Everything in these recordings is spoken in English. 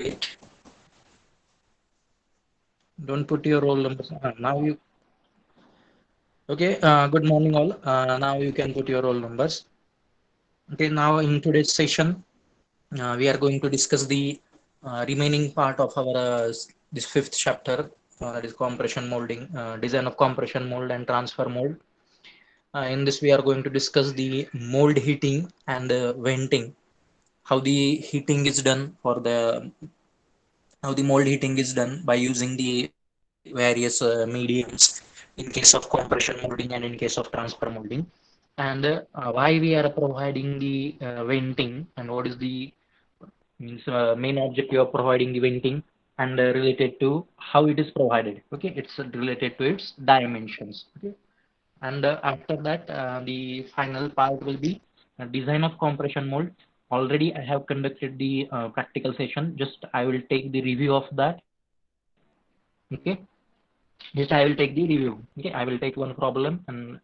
Wait. Don't put your roll numbers. Now you. Okay. Good morning, all. Now you can put your roll numbers. Okay. Now in today's session, we are going to discuss the remaining part of our this fifth chapter. That is compression molding, design of compression mold and transfer mold. In this, we are going to discuss the mold heating and venting. How the heating is done for the how the mold heating is done by using the various mediums in case of compression molding and in case of transfer molding, and why we are providing the venting, and what is the means main objective of providing the venting, and related to how it is provided. Okay, it's related to its dimensions. Okay, and after that, the final part will be design of compression mold. Already I have conducted the practical session. Just I will take the review of that. Okay, just I will take the review. Okay, I will take one problem, and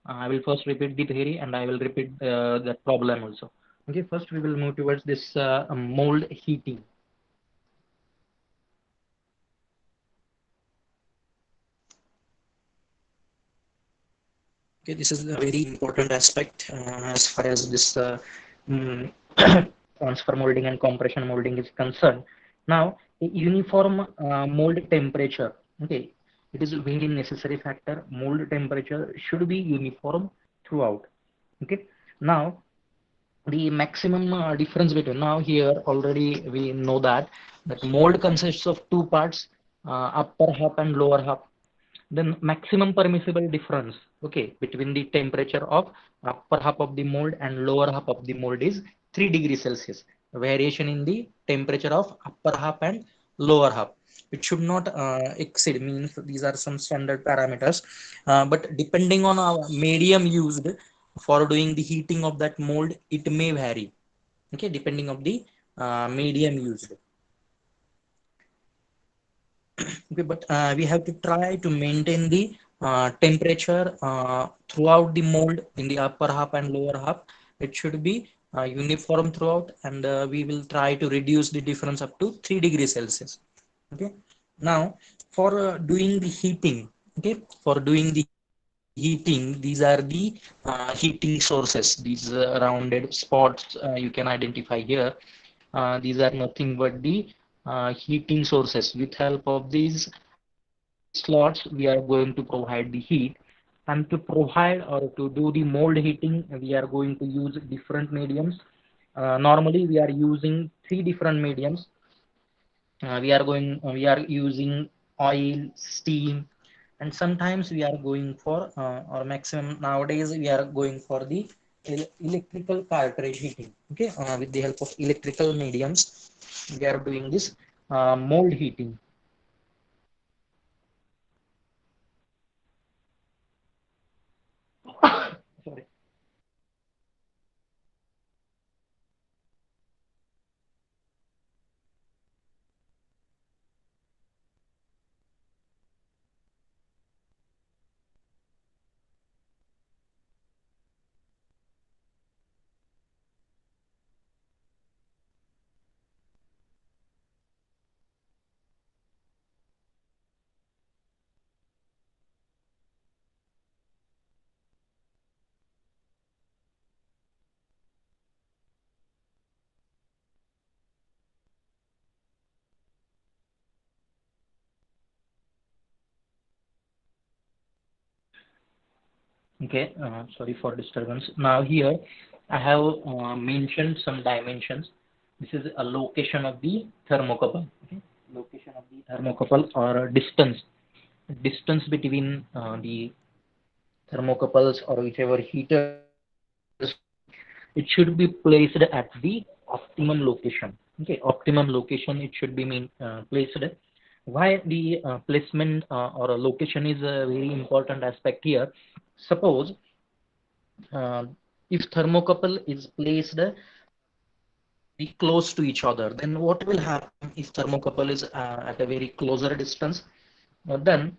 I will first repeat the theory, and I will repeat that problem also. Okay, first we will move towards this mold heating. Okay, this is a very important aspect as far as this mm, transfer molding and compression molding is concerned. Now, a uniform mold temperature. Okay, it is a very necessary factor. Mold temperature should be uniform throughout. Okay, now the maximum difference between, now here already we know that mold consists of two parts, upper half and lower half. Then maximum permissible difference, okay, between the temperature of upper half of the mold and lower half of the mold is 3 degrees Celsius. Variation in the temperature of upper half and lower half, it should not exceed, means these are some standard parameters, but depending on our medium used for doing the heating of that mold, it may vary. Okay, depending of the medium used. Okay, but we have to try to maintain the temperature throughout the mold in the upper half and lower half. It should be uniform throughout, and we will try to reduce the difference up to 3 degrees Celsius. Okay, now for doing the heating, okay, for doing the heating, these are the heating sources, these rounded spots you can identify here. These are nothing but the heating sources. With help of these slots, we are going to provide the heat. And to provide or to do the mold heating, we are going to use different mediums. Normally, we are using three different mediums. We are using oil, steam, and sometimes we are going for or maximum nowadays we are going for the electrical cartridge heating. Okay, with the help of electrical mediums, we are doing this mold heating. Sorry. Okay, sorry for disturbance. Now here I have mentioned some dimensions. This is a location of the thermocouple. Okay, location of the thermocouple or distance between the thermocouples or whichever heaters, it should be placed at the optimum location. Okay, optimum location it should be placed. Why the placement or location is a very important aspect here. Suppose uh, if thermocouple is placed very close to each other, then what will happen if thermocouple is at a very closer distance? Then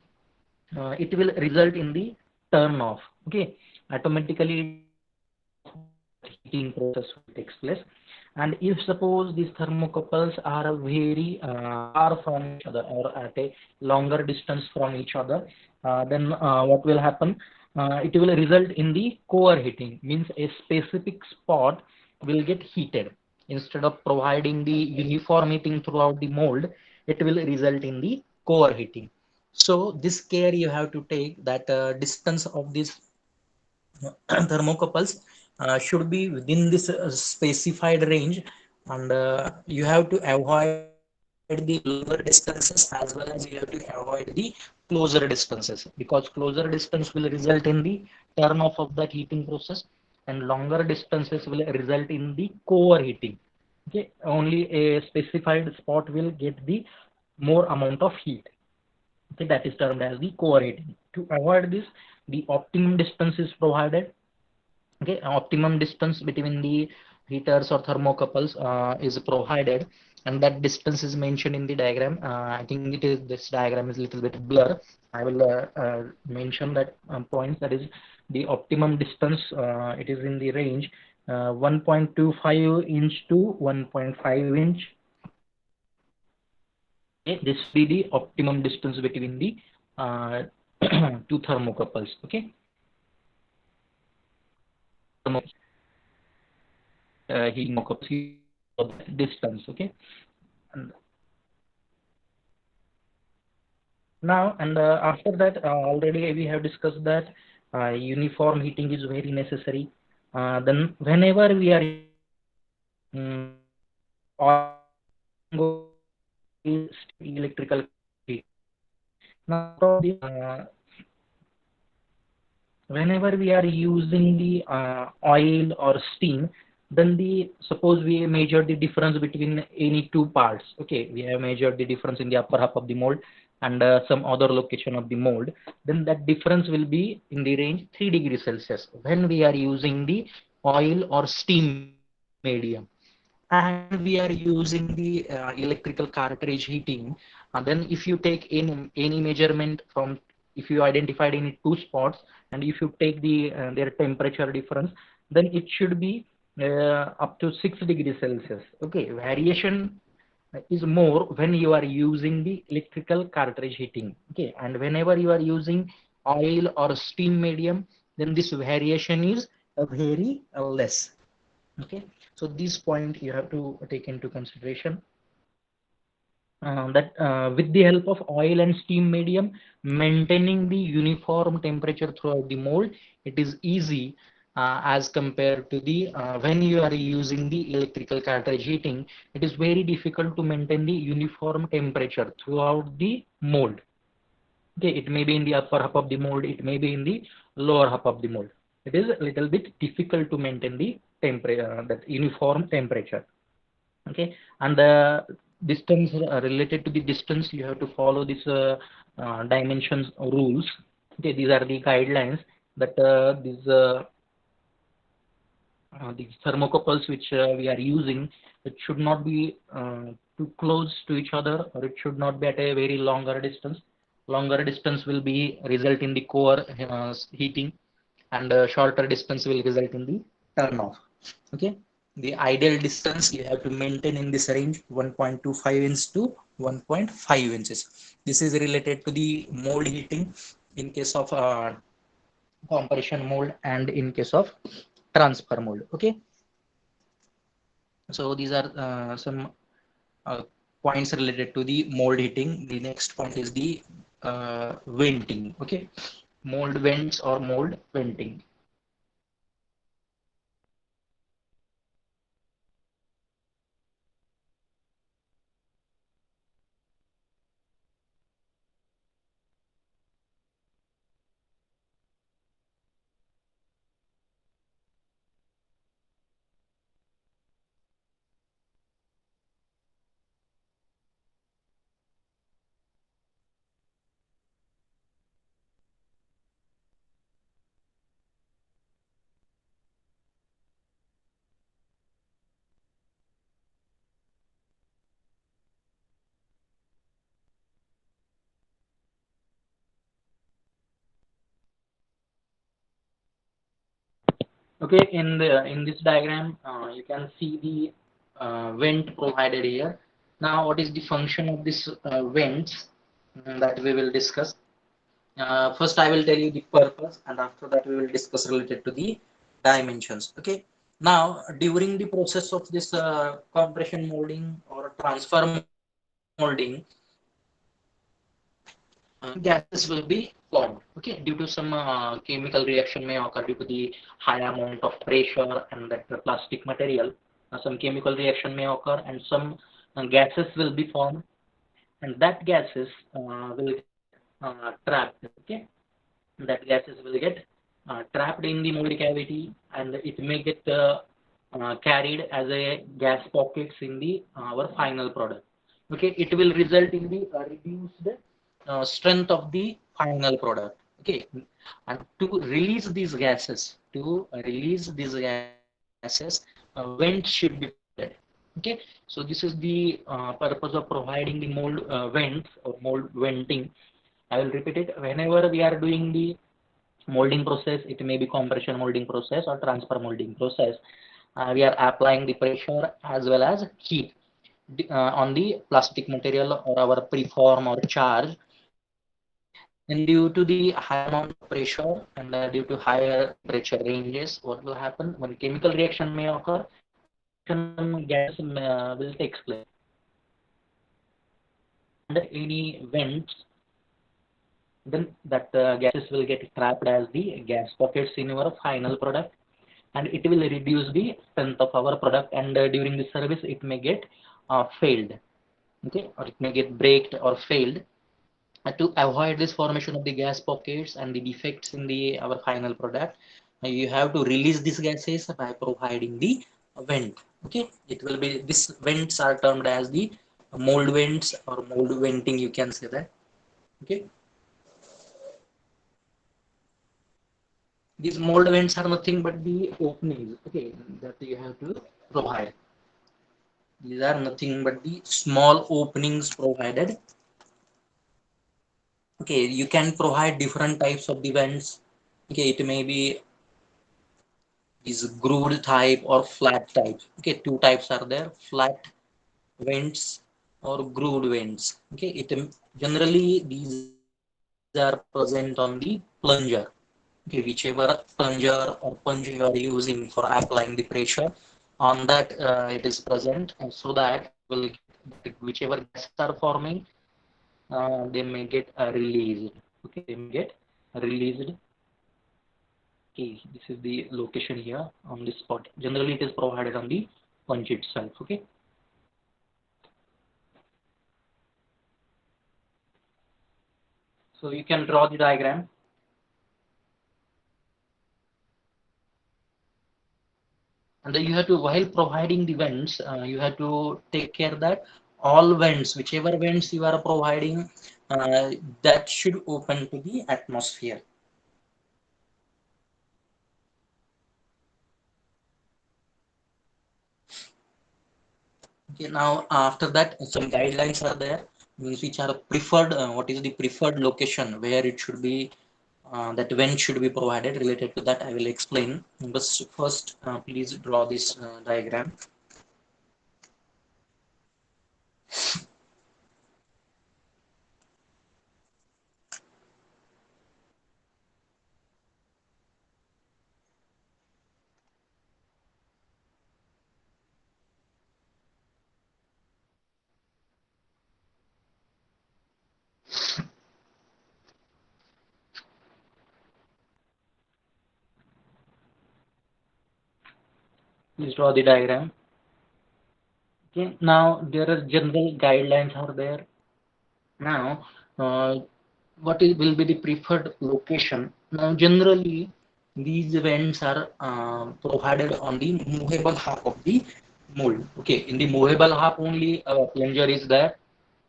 it will result in the turn off. Okay, automatically turn off, that heating process will takes place. And if suppose these thermocouples are very far from each other or at a longer distance from each other, then what will happen? It will result in the overheating, means a specific spot will get heated. Instead of providing the uniform heating throughout the mold, it will result in the overheating. So this care you have to take, that distance of these thermocouples should be within this specified range, and you have to avoid the longer distances as well as you have to avoid the closer distances, because closer distance will result in the turn off of that heating process, and longer distances will result in the overheating. Okay, only a specified spot will get the more amount of heat. Okay, that is termed as the overheating. To avoid this, the optimum distance is provided. Okay, optimum distance between the heaters or thermocouples is provided, and that distance is mentioned in the diagram. I think it is, this diagram is a little bit blur. I will mention that points, that is the optimum distance. It is in the range 1.25 inch to 1.5 inch. Okay, this will be the optimum distance between the uh, two thermocouples. Okay, heating distance. Okay, and now, and after that, already we have discussed that uniform heating is very necessary. Then whenever we are electrical heat, now whenever we are using the oil or steam, then the suppose we measure the difference between any two parts. Okay, we have measured the difference in the upper half of the mold and some other location of the mold. Then that difference will be in the range 3 degrees Celsius when we are using the oil or steam medium. And when we are using the electrical cartridge heating, then if you take any measurement from, if you identified any two spots, and if you take the their temperature difference, then it should be up to 6 degrees Celsius. Okay, variation is more when you are using the electrical cartridge heating. Okay, and whenever you are using oil or steam medium, then this variation is very less. Okay, so this point you have to take into consideration, that with the help of oil and steam medium, maintaining the uniform temperature throughout the mold, it is easy as compared to the when you are using the electrical cartridge heating, it is very difficult to maintain the uniform temperature throughout the mold. Okay, it may be in the upper half of the mold, it may be in the lower half of the mold. It is a little bit difficult to maintain the temperature, that uniform temperature. Okay, and the distance, related to the distance, you have to follow this dimensions rules. Okay, these are the guidelines that these thermocouples which we are using, it should not be too close to each other, or it should not be at a very longer distance. Longer distance will be result in the core heating, and shorter distance will result in the turn off. Okay, the ideal distance you have to maintain in this range 1.25 inch to 1.5 inches. This is related to the mold heating in case of compression mold and in case of transfer mold. Okay, so these are some uh, points related to the mold heating. The next point is the venting. Okay, mold vents or mold venting. Okay, in this diagram, you can see the vent provided here. Now, what is the function of this vents that we will discuss? First, I will tell you the purpose, and after that, we will discuss related to the dimensions. Okay. Now, during the process of this compression molding or transfer molding, some gases will be formed. Okay, due to some chemical reaction may occur due to the high amount of pressure and that the plastic material. Some chemical reaction may occur, and some gases will be formed, and that gases will get trapped. Okay, that gases will get trapped in the mold cavity, and it may get carried as a gas pockets in the our final product. Okay, it will result in the reduced strength of the final product. Okay, and to release these gases, vent should be provided. Okay, so this is the purpose of providing the mold vents or mold venting. I will repeat it. Whenever we are doing the molding process, it may be compression molding process or transfer molding process. We are applying the pressure as well as heat on the plastic material or our preform or charge. Then due to the high amount of pressure and due to higher temperature ranges, what will happen when chemical reaction may occur? Some gases will take place, and any vents, then that gases will get trapped as the gas pockets in your final product, and it will reduce the strength of our product, and during the service it may get failed. Okay, or it may get braked or failed. To avoid this formation of the gas pockets and the defects in the our final product, you have to release these gases by providing the vent. Okay, it will be, these vents are termed as the mold vents or mold venting, you can say that. Okay, these mold vents are nothing but the openings, okay, that you have to provide. These are nothing but the small openings provided. Okay, you can provide different types of the vents. Okay, it may be is grooved type or flat type. Okay, two types are there: flat vents or grooved vents. Okay, generally these are present on the plunger. Okay, whichever plunger or punch you are using for applying the pressure, on that it is present, and so that you will get whichever gases are forming, they may get released. Okay, they may get released. Okay, this is the location here on this spot. Generally, it is provided on the punch itself. Okay, so you can draw the diagram, and then you have to, while providing the vents, you have to take care that all vents, whichever vents you are providing, that should open to the atmosphere. Okay, now after that, some guidelines are there, means which are preferred. What is the preferred location where it should be, that vent should be provided? Related to that, I will explain. But first, please draw this diagram. Please draw the diagram. Okay, now there are general guidelines are there. Now, what is will be the preferred location? Now, generally, these events are provided on the movable half of the mold. Okay, in the movable half only plunger is there,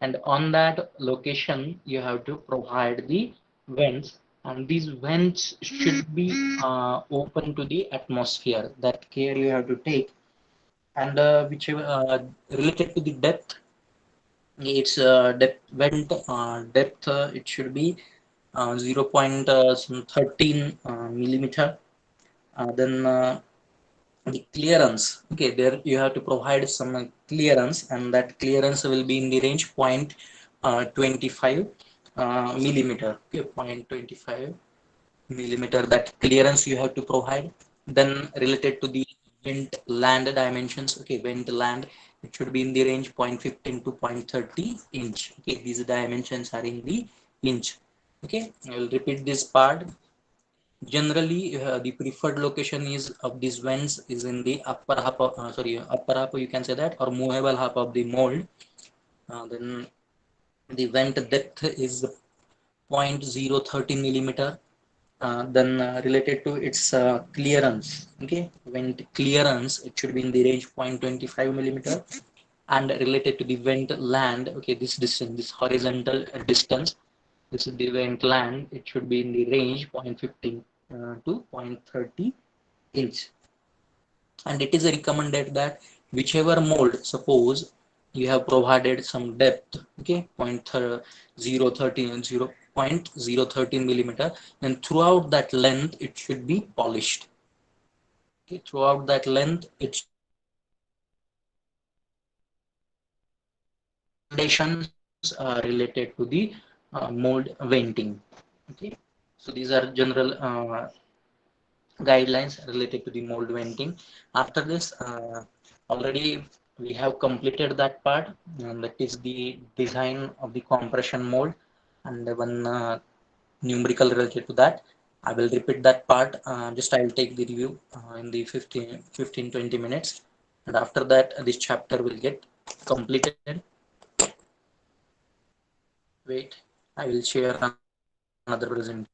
and on that location you have to provide the vents, and these vents should be open to the atmosphere. That care you have to take, and whichever related to the depth, its depth vent depth, it should be 0.13 millimeter. Then the clearance, okay, there you have to provide some clearance, and that clearance will be in the range 0.25 millimeter, okay, 0.25 millimeter, that clearance you have to provide. Then related to the vent land dimensions, okay, vent land, it should be in the range 0.15 to 0.30 inch, okay, these dimensions are in the inch. Okay, I will repeat this part. Generally, the preferred location is of these vents is in the upper half of, upper half, you can say that, or movable half of the mold. Then the vent depth is 0.030 millimeter. Then related to its clearance, okay, vent clearance, it should be in the range 0.25 millimeter. And related to the vent land, okay, this distance, this horizontal distance, this is the vent land, it should be in the range 0.15 to 0.30 inch. And it is recommended that whichever mold, suppose you have provided some depth, okay, 0.013 millimeter, then throughout that length it should be polished. Okay, throughout that length it should be polished. Recommendations related to the mold venting. Okay, so these are general guidelines related to the mold venting. After this, already we have completed that part, and that is the design of the compression mold, and one numerical related to that. I will repeat that part. Just I will take the review in the 15-20 minutes, and after that, this chapter will get completed. Wait, I will share another presentation.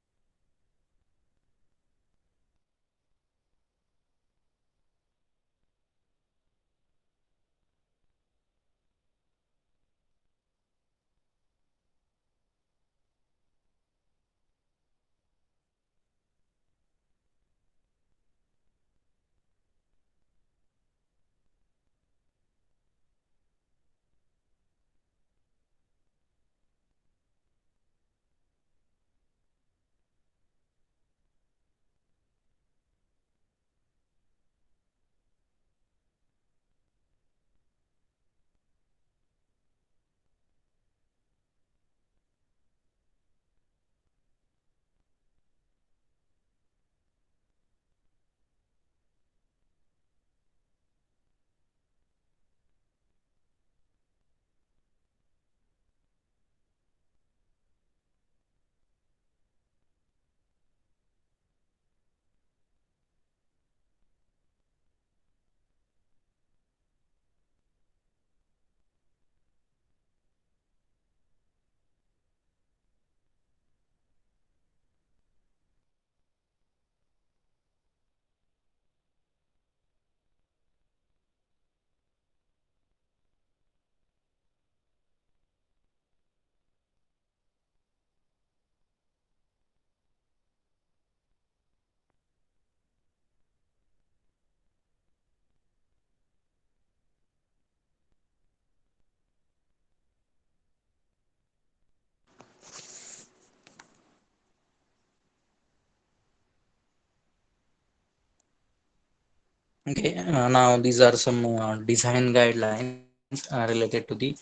Okay, now these are some design guidelines related to the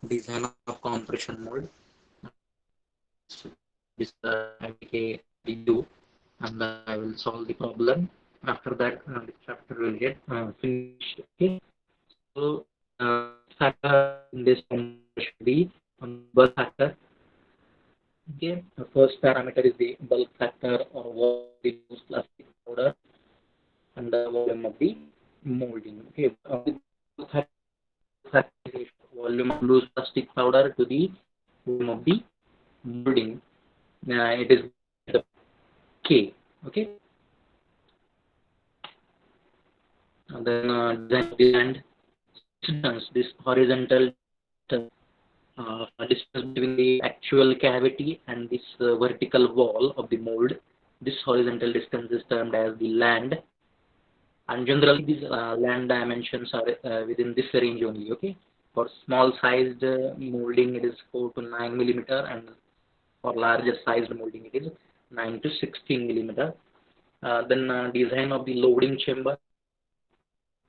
design of compression mold. Just I will take a review, and I will solve the problem. After that, the chapter will get finished. Okay, so first factor in this compression should be bulk factor. Okay, the first parameter is the bulk factor, or volume of the loose plastic powder, and the volume of the molding. Okay, bulk factor is volume of loose plastic powder to the volume of the molding. It is the K. Okay, and then design of the land. So this horizontal distance between the actual cavity and this vertical wall of the mold. This horizontal distance is termed as the land, and generally these land dimensions are within this range only. Okay, for small sized molding it is 4 to 9 millimeter, and for larger sized molding it is 9 to 16 millimeter. Then design of the loading chamber.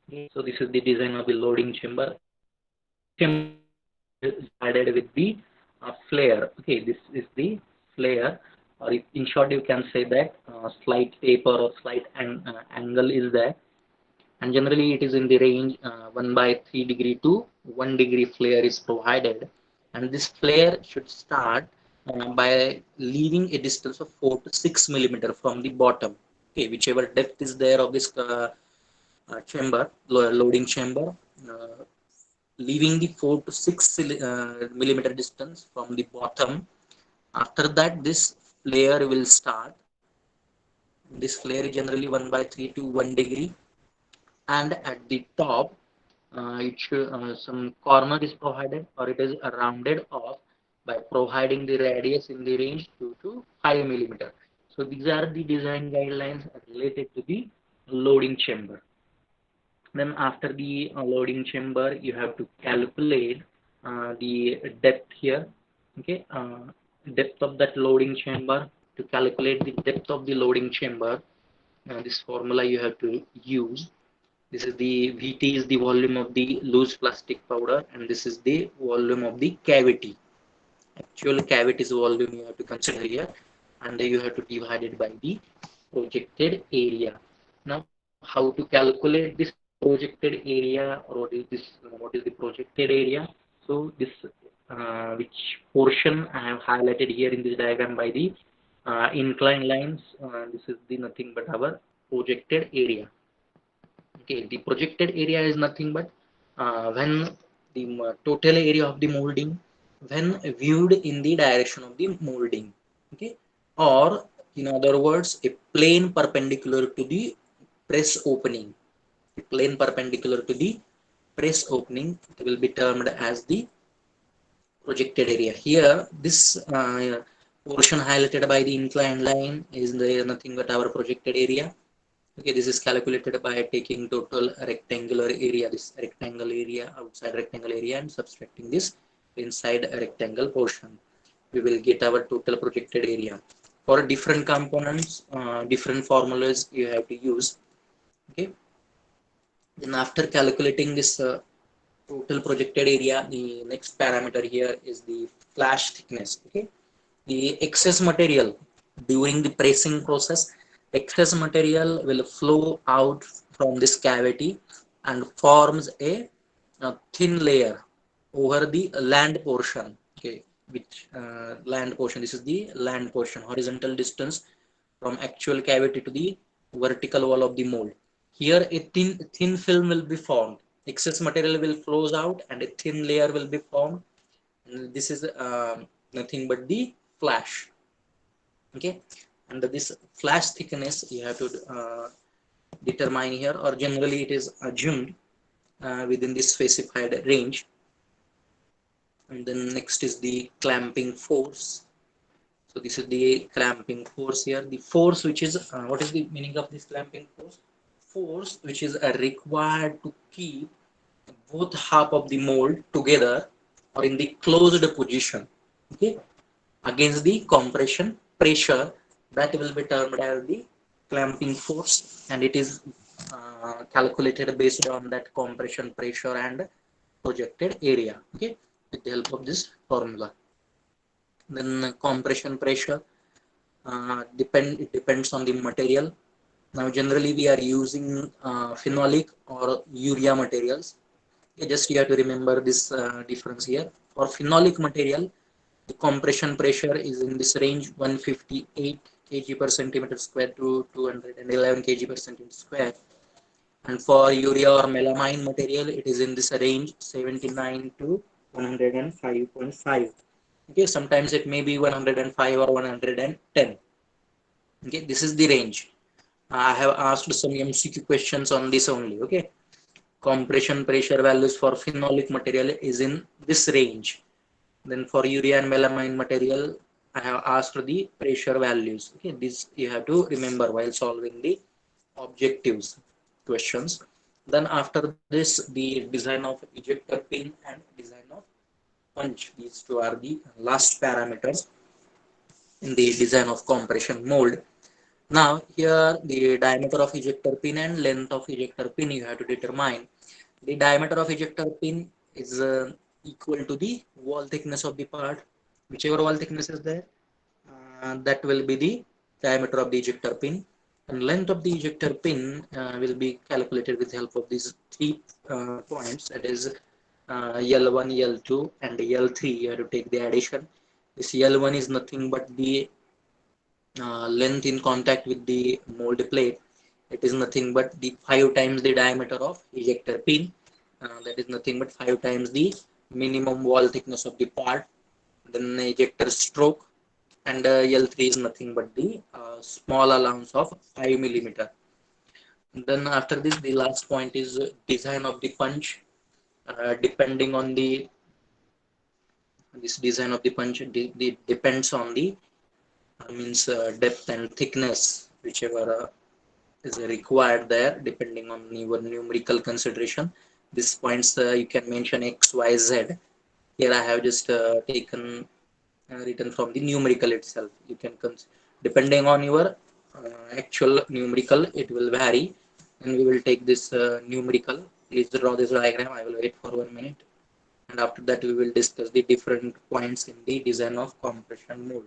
Okay, so this is the design of the loading chamber. Chamber is added with the flare. Okay, this is the flare, or in short, you can say that slight taper or slight angle is there, and generally it is in the range 1 by 3 degree to 1 degree flare is provided, and this flare should start by leaving a distance of 4 to 6 millimeter from the bottom. Okay, whichever depth is there of this chamber, loading chamber, uh, leaving the 4 to 6 millimeter distance from the bottom. After that, this flare will start. This flare is generally 1 by 3 to 1 degree, and at the top, it should, some corner is provided, or it is rounded off by providing the radius in the range 2 to 5 millimeter. So these are the design guidelines related to the loading chamber. Then after the loading chamber, you have to calculate the depth here. Okay, depth of that loading chamber. To calculate the depth of the loading chamber, this formula you have to use. This is the VT is the volume of the loose plastic powder, and this is the volume of the cavity. Actual cavity's volume you have to consider here, and then you have to divide it by the projected area. Now, how to calculate this projected area, or what is the projected area? So this which portion I have highlighted here in this diagram by the inclined lines. This is the nothing but our projected area. Okay, the projected area is nothing but when the total area of the molding when viewed in the direction of the molding. Okay, or in other words, a plane perpendicular to the press opening. A plane perpendicular to the press opening will be termed as the projected area. Here, this portion highlighted by the inclined line is nothing but our projected area. Okay, this is calculated by taking total rectangular area, this rectangle area, outside rectangle area, and subtracting this inside a rectangle portion. We will get our total projected area. For different components, different formulas you have to use. Okay, then after calculating this total projected area, the next parameter here is the flash thickness. Okay, the excess material during the pressing process, excess material will flow out from this cavity and forms a thin layer over the land portion. Okay, which land portion, this is the land portion, horizontal distance from actual cavity to the vertical wall of the mold. Here a thin film will be formed. Excess material will flows out and a thin layer will be formed. And this is nothing but the flash. Okay, and this flash thickness you have to determine here, or generally it is assumed within this specified range. And then next is the clamping force. So this is the clamping force here. The force which is what is the meaning of this clamping force? Force which is required to keep both half of the mold together or in the closed position. Okay, against the compression pressure, that will be termed as the clamping force, and it is calculated based on that compression pressure and projected area. Okay, with the help of this formula. Then compression pressure it depends on the material. Now generally we are using phenolic or urea materials. Okay, just you have to remember this difference here. For phenolic material, the compression pressure is in this range 158 kg per centimeter square to 211 kg per centimeter square. And for urea or melamine material, it is in this range 79 to 105.5. Okay, sometimes it may be 105 or 110. Okay, this is the range. I have asked some MCQ questions on this only. Okay, compression pressure values for phenolic material is in this range. Then for urea and melamine material, I have asked the pressure values. Okay, this you have to remember while solving the objectives questions. Then after this, the design of ejector pin and design of punch. These two are the last parameters in the design of compression mold. Now here the diameter of ejector pin and length of ejector pin you have to determine. The diameter of ejector pin is equal to the wall thickness of the part. Whichever wall thickness is there, that will be the diameter of the ejector pin. And length of the ejector pin will be calculated with the help of these three points. That is L1, L2, and L3. You have to take the addition. This L1 is nothing but the length in contact with the mold plate. It is nothing but the 5 times the diameter of ejector pin. That is nothing but 5 times the minimum wall thickness of the part. Then the ejector stroke, and L3 is nothing but the small allowance of 5 millimeter. Then after this, the last point is design of the punch. Depending on the this design of the punch, depends on the means depth and thickness, whichever is required there depending on your numerical consideration. These points you can mention X, Y, Z. Here I have just taken written from the numerical itself. You can depending on your actual numerical, it will vary, and we will take this numerical. Please draw this diagram. I will wait for 1 minute, and after that we will discuss the different points in the design of compression mold.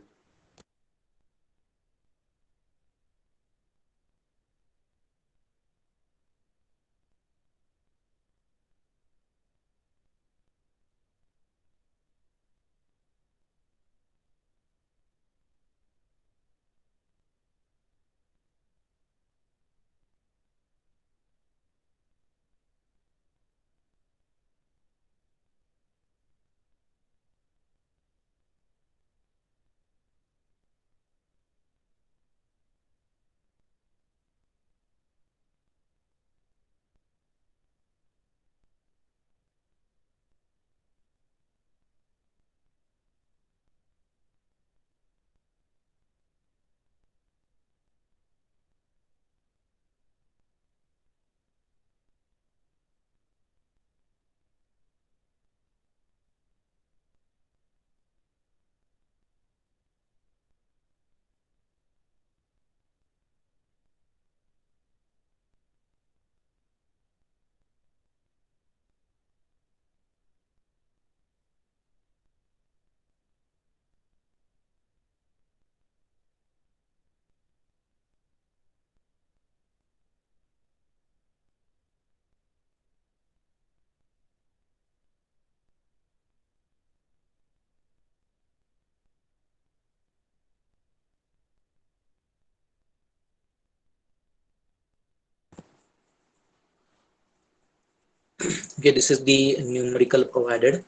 Okay, this is the numerical provided.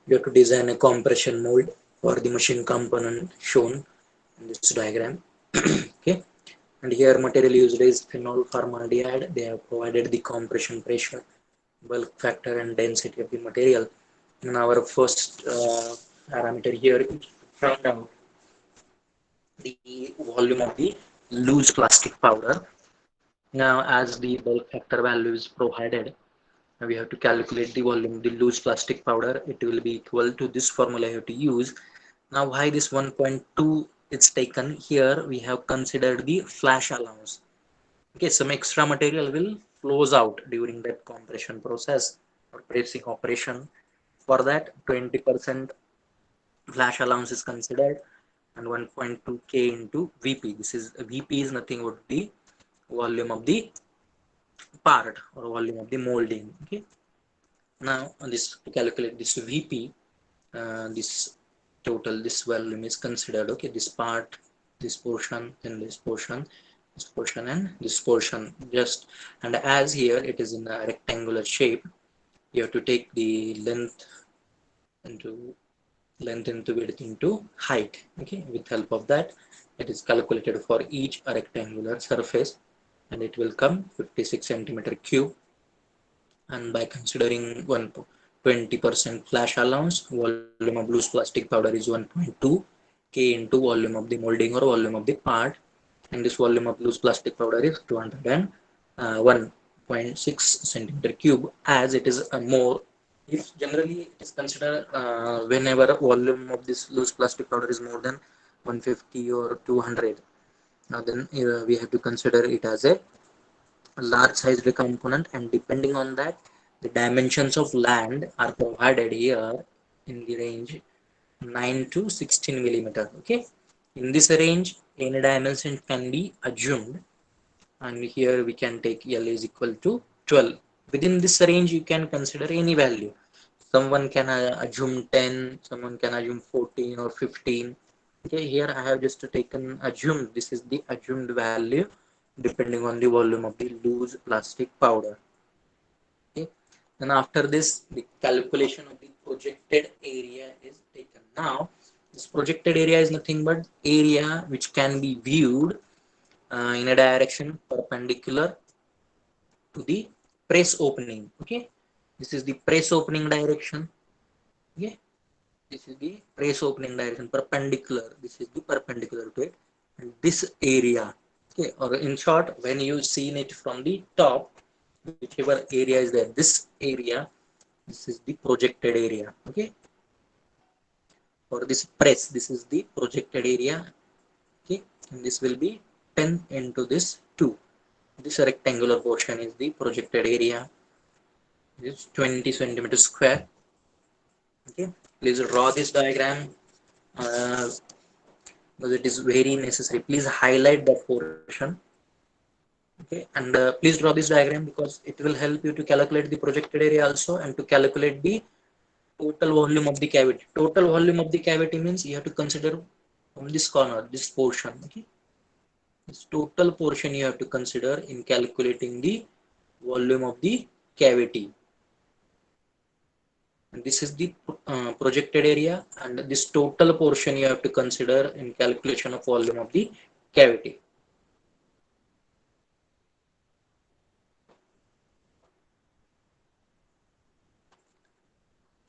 You have to design a compression mold for the machine component shown in this diagram. Okay, and here material used is phenol formaldehyde. They have provided the compression pressure, bulk factor, and density of the material. And our first parameter here is to find out the volume of the loose plastic powder. Now, as the bulk factor value is provided, we have to calculate the volume of the loose plastic powder. It will be equal to this formula you have to use. Now, why this 1.2 is taken here? We have considered the flash allowance. Okay, some extra material will flows out during that compression process or pressing operation. For that, 20% flash allowance is considered, and 1.2 K into VP. This is VP is nothing but the volume of the part or volume of the molding. Okay. Now on this, to calculate this VP, this total, this volume is considered. Okay, this part, this portion, then this portion, this portion, and this portion. Just, and as here it is in a rectangular shape, you have to take the into length into width into height. Okay, with help of that, it is calculated for each rectangular surface, and it will come 56 centimeter cube. And by considering 20% flash allowance, volume of loose plastic powder is 1.2 K into volume of the molding or volume of the part, and this volume of loose plastic powder is 201.6 centimeter cube, as it is a more. If generally it is considered whenever volume of this loose plastic powder is more than 150 or 200, then we have to consider it as a large sized component, and depending on that, the dimensions of land are provided here in the range 9 to 16 millimeter. Okay, in this range any dimension can be assumed, and here we can take L is equal to 12. Within this range you can consider any value. Someone can assume 10, someone can assume 14 or 15. Okay, here I have just taken assumed, this is the assumed value depending on the volume of the loose plastic powder. Okay, then after this the calculation of the projected area is taken. Now this projected area is nothing but area which can be viewed in a direction perpendicular to the press opening. Okay, this is the press opening direction. Okay, this is the press opening direction, perpendicular, this is the perpendicular to it, and this area. Okay, or in short, when you seen it from the top, whichever area is there, this area, this is the projected area. Okay, for this press, this is the projected area. Okay, and this will be 10 into this 2. This rectangular portion is the projected area. It is 20 centimeters square. Okay, please draw this diagram because it is very necessary. Please highlight that portion. Okay, and please draw this diagram because it will help you to calculate the projected area also, and to calculate the total volume of the cavity. Total volume of the cavity means you have to consider from this corner, this portion. Okay, this total portion you have to consider in calculating the volume of the cavity. And this is the projected area, and this total portion you have to consider in calculation of volume of the cavity.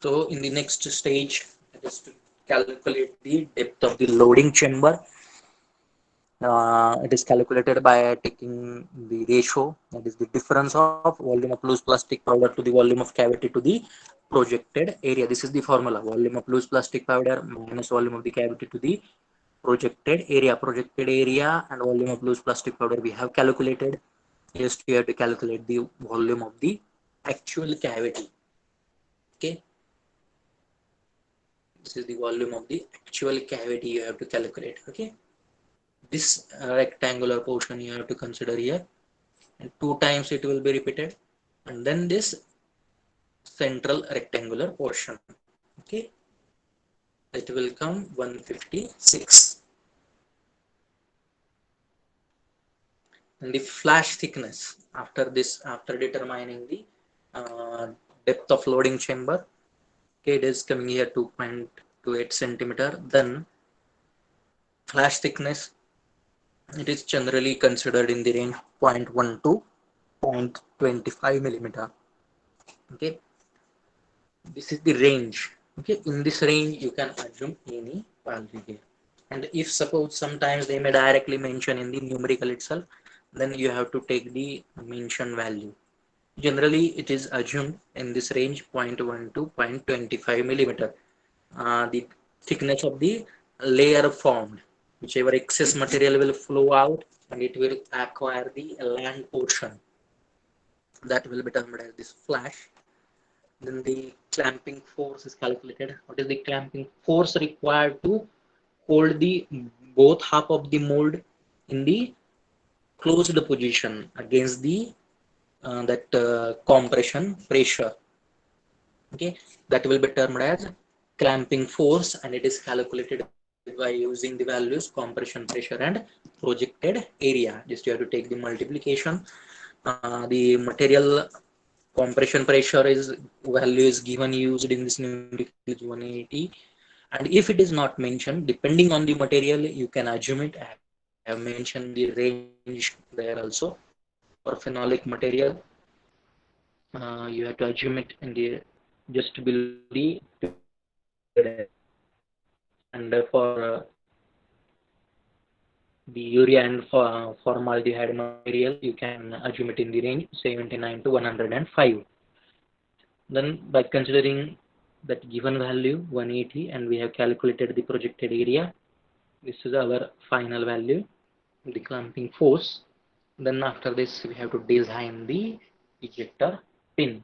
So in the next stage, it is to calculate the depth of the loading chamber. It is calculated by taking the ratio, that is the difference of volume of loose plastic powder to the volume of cavity to the projected area. This is the formula: volume of loose plastic powder minus volume of the cavity to the projected area. Projected area and volume of loose plastic powder we have calculated. Just we have to calculate the volume of the actual cavity. Okay, this is the volume of the actual cavity you have to calculate. Okay, this rectangular portion you have to consider here, and 2 times it will be repeated, and then this central rectangular portion. Okay, it will come 156. And the flash thickness, after this, after determining the depth of loading chamber, okay, it is coming here 2.28 centimeter. Then flash thickness, it is generally considered in the range 0.1 to 0.25 millimeter. Okay, this is the range. Okay, in this range you can assume any value here, and if suppose sometimes they may directly mention in the numerical itself, then you have to take the mention value. Generally it is assumed in this range 0.1 to 0.25 millimeter. The thickness of the layer formed, whichever excess material will flow out and it will acquire the land portion, that will be termed as this flash. Then the clamping force is calculated. What is the clamping force required to hold the both half of the mold in the closed position against the compression pressure? Okay, that will be termed as clamping force, and it is calculated by using the values compression pressure and projected area. Just you have to take the multiplication. The material compression pressure is value is given used in this numerical is 180, and if it is not mentioned, depending on the material you can assume it. I have mentioned the range there also. For phenolic material, you have to assume it in the just below the 200, and for the urea and for formaldehyde material you can assume it in the range 79 to 105. Then by considering that given value 180, and we have calculated the projected area, this is our final value. the clamping force. Then after this, we have to design the ejector pin.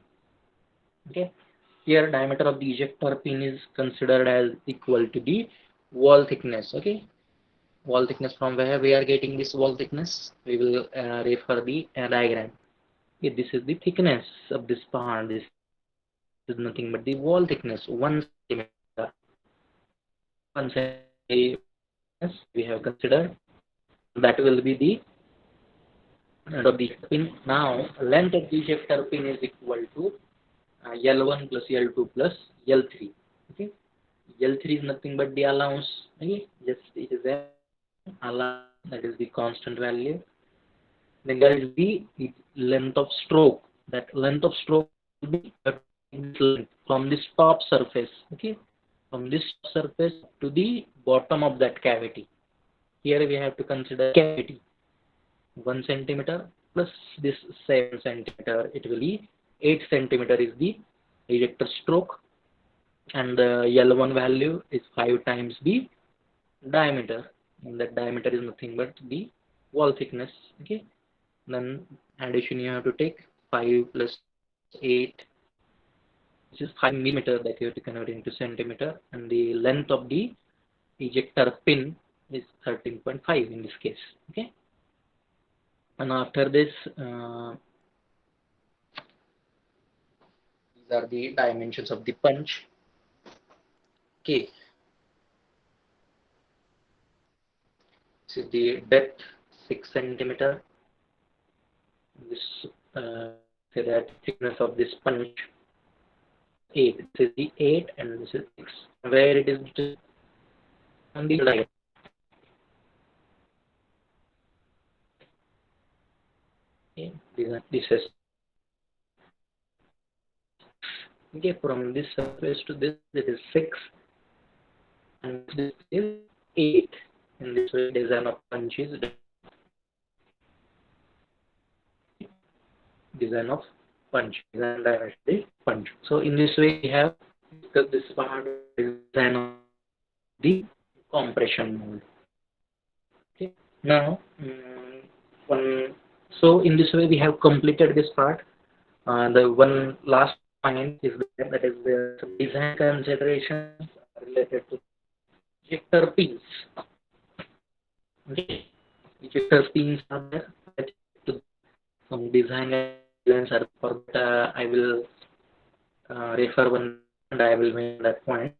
Okay, here diameter of the ejector pin is considered as equal to the wall thickness. Okay, wall thickness, from where we are getting this wall thickness, we will refer the diagram. Okay, this is the thickness of this part. This is nothing but the wall thickness, 1 centimeter. 1 centimeter we have considered. That will be the of the pin. Now length of the ejector pin is equal to L1 plus L2 plus L3. Okay, L3 is nothing but the allowance. Okay, just it is a allowance, that is the constant value. Then there is the length of stroke. That length of stroke will be from this top surface. Okay, from this surface to the bottom of that cavity. Here we have to consider cavity. 1 centimeter plus this 7 centimeter, it will be 8 centimeter is the ejector stroke, and the L1 value is 5 times the diameter, and that diameter is nothing but the wall thickness. Okay, then addition you have to take 5 plus 8, which is 5 millimeter, that you have to convert into centimeter, and the length of the ejector pin is 13.5 in this case. Okay, and after this, these are the dimensions of the punch. Okay, this is the depth, 6 centimeter. This say that thickness of this punch, 8. This is the 8 and this is 6. Where it is on the diagram. Okay, this is okay, from this surface to this, it is 6, and this is 8. In this way, design of punch is design of punch, design dimension punch. So in this way, we have this part design of the compression mold. Okay. Now, so in this way, we have completed this part. The one last point is that is the design considerations related to ejector pins. Okay. Ejector pins are there. Some design guidelines are for that. I will refer one and I will make that point.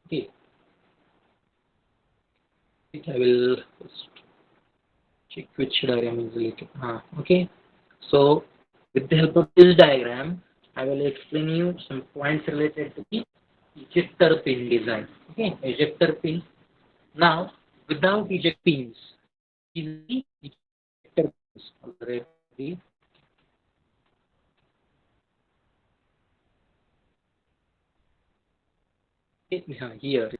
Okay. I will check which diagram is related. Okay. So with the help of this diagram, I will explain you some points related to the ejector pin design. Okay, ejector pin. Now, without eject pins, is the ejector pins already here.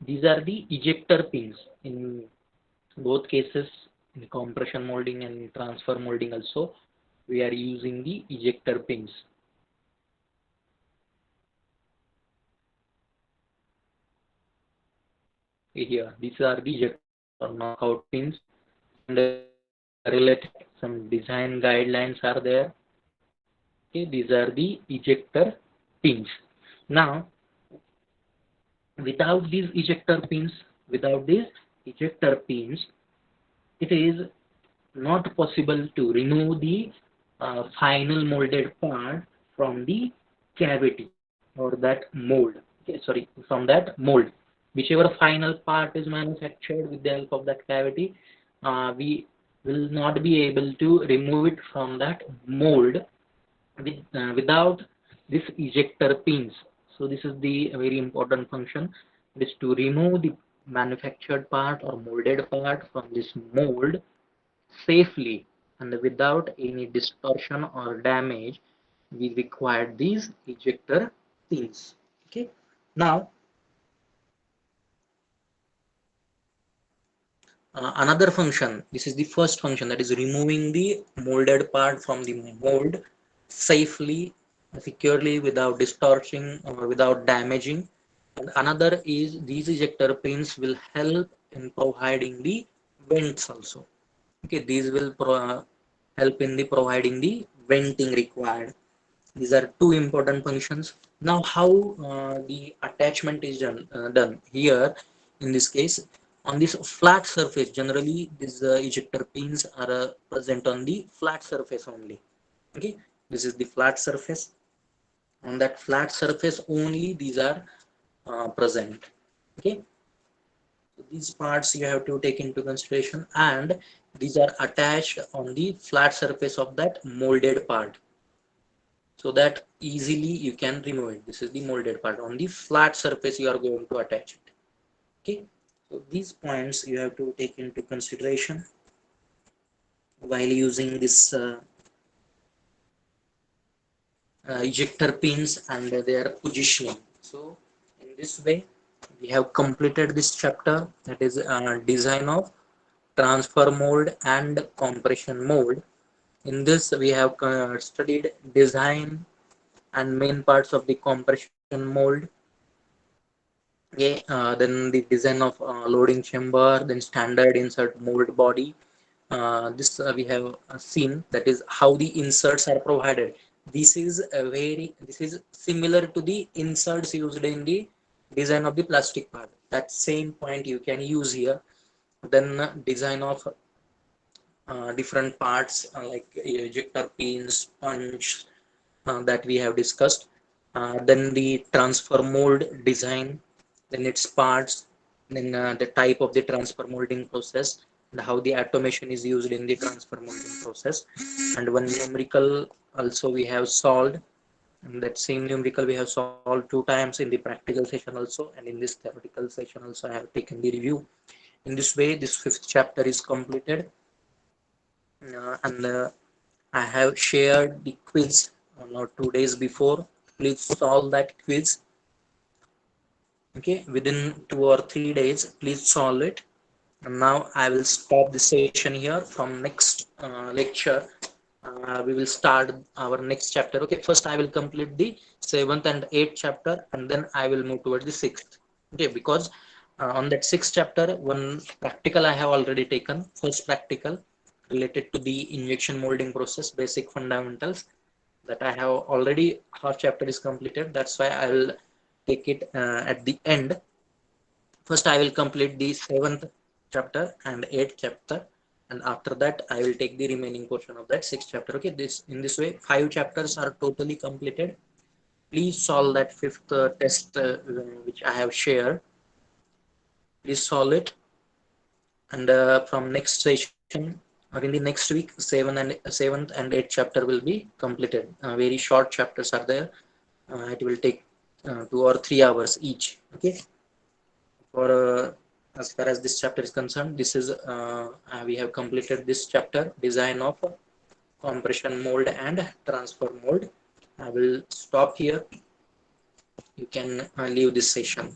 These are the ejector pins in both cases, in compression molding and transfer molding also. We are using the ejector pins. Here, these are the ejector or knockout pins, and related some design guidelines are there. Okay, these are the ejector pins. Now, without these ejector pins, it is not possible to remove the final molded part from the cavity or that mold. Okay, sorry, from that mold. Whichever final part is manufactured with the help of that cavity, we will not be able to remove it from that mold without this ejector pins. So this is the very important function, is to remove the manufactured part or molded part from this mold safely and without any distortion or damage. We require these ejector pins. Okay. Now, Another function, this is the first function, that is removing the molded part from the mold safely, securely, without distorting or without damaging. And another is these ejector pins will help in providing the vents also. Okay, these will help in the providing the venting required. These are two important functions. Now, how the attachment is done here in this case, on this flat surface, generally these ejector pins are present on the flat surface only. Okay, this is the flat surface. On that flat surface only these are present. Okay, so these parts you have to take into consideration, and these are attached on the flat surface of that molded part, so that easily you can remove it. This is the molded part. On the flat surface you are going to attach it. Okay, so these points you have to take into consideration while using this ejector pins and their positioning. So in this way we have completed this chapter, that is design of transfer mold and compression mold. In this we have studied design and main parts of the compression mold. Okay, then the design of loading chamber, then standard insert mold body. This we have seen, that is how the inserts are provided. This is similar to the inserts used in the design of the plastic part. That same point you can use here. Then design of different parts like ejector pins, punch, that we have discussed. Then the transfer mold design, then its parts, then the type of the transfer molding process, and how the automation is used in the transfer molding process. And one numerical also we have solved, and that same numerical we have solved 2 times in the practical session also, and in this theoretical session also I have taken the review. In this way this 5th chapter is completed, and I have shared the quiz 2 days before. Please solve that quiz. Okay, within 2 or 3 days, please solve it. And now I will stop the session here. From next lecture, we will start our next chapter. Okay, first I will complete the 7th and 8th chapter, and then I will move towards the 6th. Okay, because on that 6th chapter, one practical I have already taken. First practical related to the injection molding process, basic fundamentals, that I have already, half chapter is completed. That's why I will take it at the end. First, I will complete the 7th chapter and 8th chapter, and after that, I will take the remaining portion of that 6th chapter. Okay, this in this way, 5 chapters are totally completed. Please solve that 5th test which I have shared. Please solve it, and from next session or in the next week, 7th and 8th chapter will be completed. Very short chapters are there. It will take 2 or 3 hours each. Okay, for as far as this chapter is concerned, this is we have completed this chapter, design of compression mold and transfer mold. I will stop here. You can leave this session.